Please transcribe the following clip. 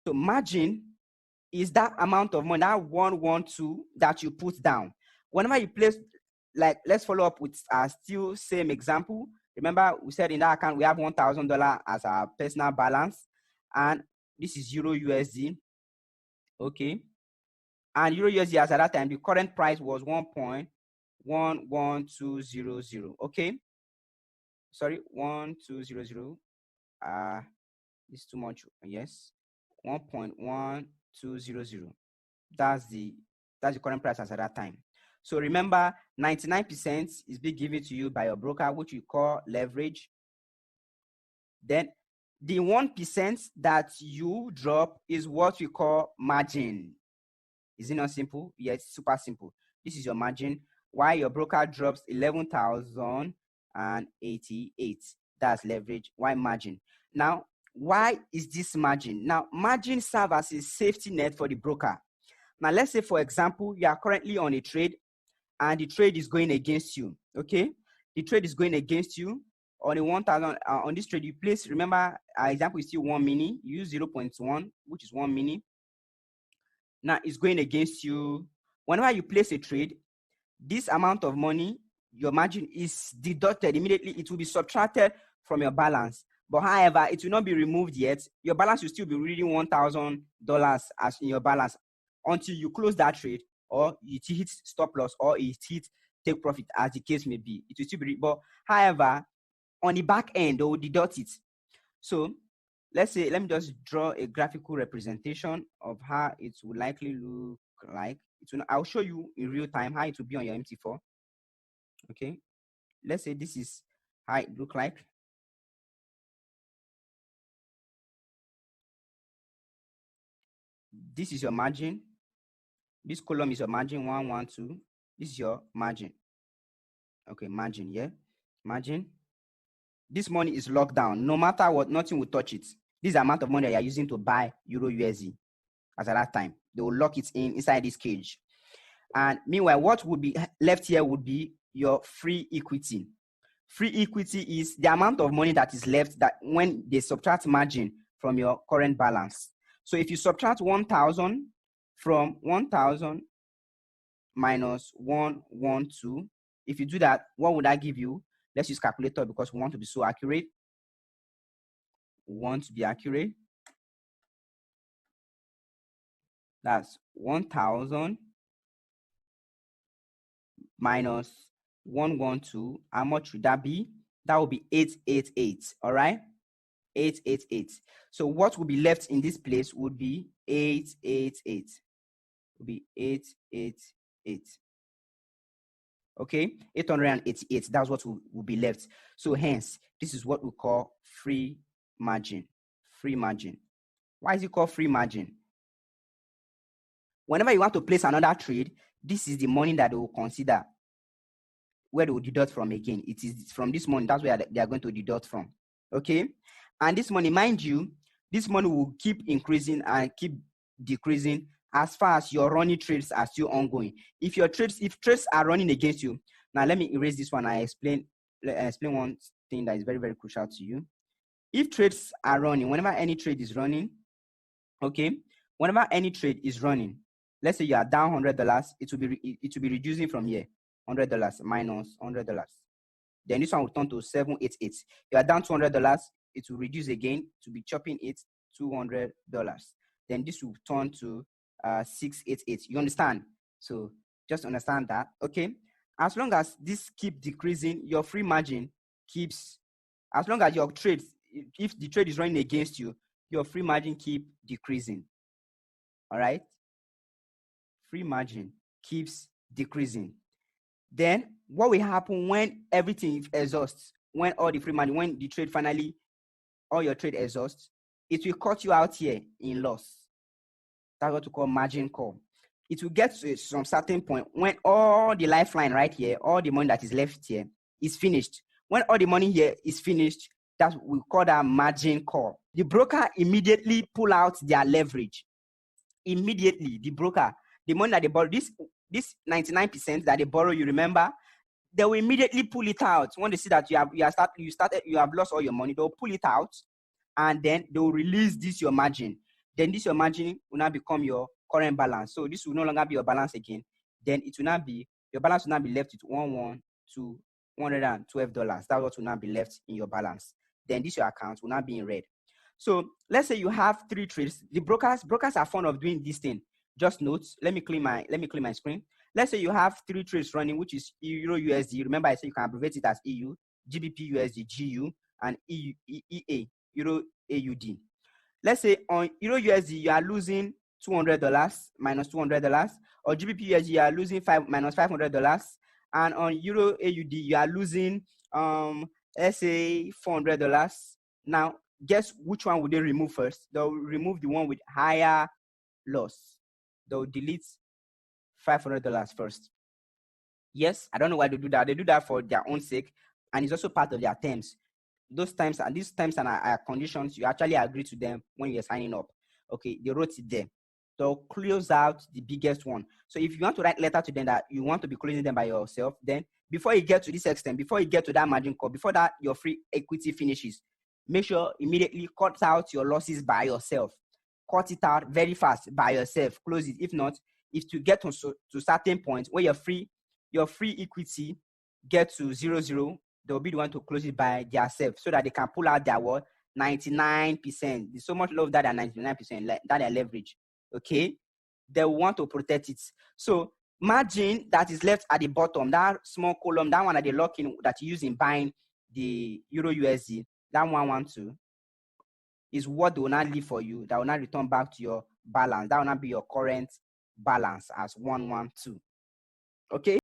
So margin is that amount of money, that 112 that you put down. Whenever you place, like, let's follow up with still same example. Remember, we said in that account we have $1,000 as our personal balance, and this is Euro USD. Okay, and Euro USD as at that time, the current price was 1.11200. Okay, sorry, 1200. It's too much. Yes, 1.1200. That's the current price as at that time. So remember, 99% is being given to you by your broker, which we call leverage. Then the 1% that you drop is what we call margin. Is it not simple? Yes, super simple. This is your margin. Why your broker drops 11,088. That's leverage. Why margin? Now, why is this margin? Now, margin serves as a safety net for the broker. Now, let's say, for example, you are currently on a trade and the trade is going against you. Okay, the trade is going against you on a 1,000. On this trade, you place, remember, our example is still 1 mini. You use 0.1, which is 1 mini. Now it's going against you. Whenever you place a trade, this amount of money, your margin, is deducted immediately. It will be subtracted from your balance. But however, it will not be removed yet. Your balance will still be reading $1,000 as in your balance until you close that trade, or it hits stop loss, or it hits take profit, as the case may be. It will still be, but however, on the back end, they will deduct it. So let's say, let me just draw a graphical representation of how it will likely look like. I'll show you in real time how it will be on your MT4. Okay, let's say this is how it look like. This is your margin. This column is your margin, 1, 1, 2. This is your margin. Okay, margin, yeah, margin. This money is locked down. No matter what, nothing will touch it. This is the amount of money that you are using to buy Euro USD as at that time. They will lock it inside this cage. And meanwhile, what would be left here would be your free equity. Free equity is the amount of money that is left that when they subtract margin from your current balance. So if you subtract 1,000 from 1,000 minus 112, if you do that, what would that give you? Let's use calculator because we want to be so accurate. We want to be accurate. That's 1,000 minus 112. How much would that be? That will be 888. All right, 888. So what will be left in this place would be 888. Would be 888. Okay, 888. That's what will be left. So hence, this is what we call free margin. Free margin. Why is it called free margin? Whenever you want to place another trade, this is the money that they will consider where they will deduct from again. It is from this money. That's where they are going to deduct from. Okay, and this money, mind you, this money will keep increasing and keep decreasing as far as your running trades are still ongoing. If trades are running against you, now let me erase this one. I explain one thing that is very, very crucial to you. If trades are running, whenever any trade is running, okay, whenever any trade is running, let's say you are down $100, it will be reducing from here, $100 minus $100. Then this one will turn to 788. You are down $200, it will reduce again to be chopping it $200. Then this will turn to 688. You understand? So just understand that. Okay, as long as this keep decreasing, your free margin keeps. As long as your trades, if the trade is running against you, your free margin keep decreasing. All right, free margin keeps decreasing. Then what will happen when everything exhausts? When all the free margin, when the trade finally, all your trade exhausts, it will cut you out here in loss. That's what we call margin call. It will get to some certain point when all the lifeline right here, all the money that is left here is finished. When all the money here is finished, that we call that margin call. The broker immediately pull out their leverage. Immediately, the broker, the money that they borrow, this 99% that they borrow, you remember, they will immediately pull it out. When they see that you have lost all your money, they'll pull it out, and then they'll release this your margin. then this your margin will now become your current balance. So this will no longer be your balance again. Then it will not be, your balance will not be left with $112. That's what will not be left in your balance. Then this your account will not be in red. So let's say you have 3 trades. The brokers are fond of doing this thing. Just note, let me clean my screen. Let's say you have 3 trades running, which is Euro USD. Remember, I said you can abbreviate it as EU, GBP USD, GU, and EA, Euro AUD. Let's say on Euro USD, you are losing $200 minus $200, or GBP USD, you are losing minus $500, and on Euro AUD, you are losing, let's say $400. Now, guess which one would they remove first? They'll remove the one with higher loss. They'll delete $500 first. Yes, I don't know why they do that. They do that for their own sake, and it's also part of their terms. Those terms and these terms and conditions, you actually agree to them when you're signing up. Okay, they wrote it there. They'll close out the biggest one. So if you want to write letter to them that you want to be closing them by yourself, then before you get to this extent, before you get to that margin call, before that your free equity finishes, make sure immediately cut out your losses by yourself. Cut it out very fast by yourself. Close it. If not, if you get to certain point where your free equity get to 0, they'll be the one to close it by themselves so that they can pull out their 99%. There's so much love that 99% that they leverage. Okay, they want to protect it. So margin that is left at the bottom, that small column, that one that they lock in that you use in buying the Euro USD, that 112 is what they will not leave for you. That will not return back to your balance. That will not be your current balance as 112. Okay.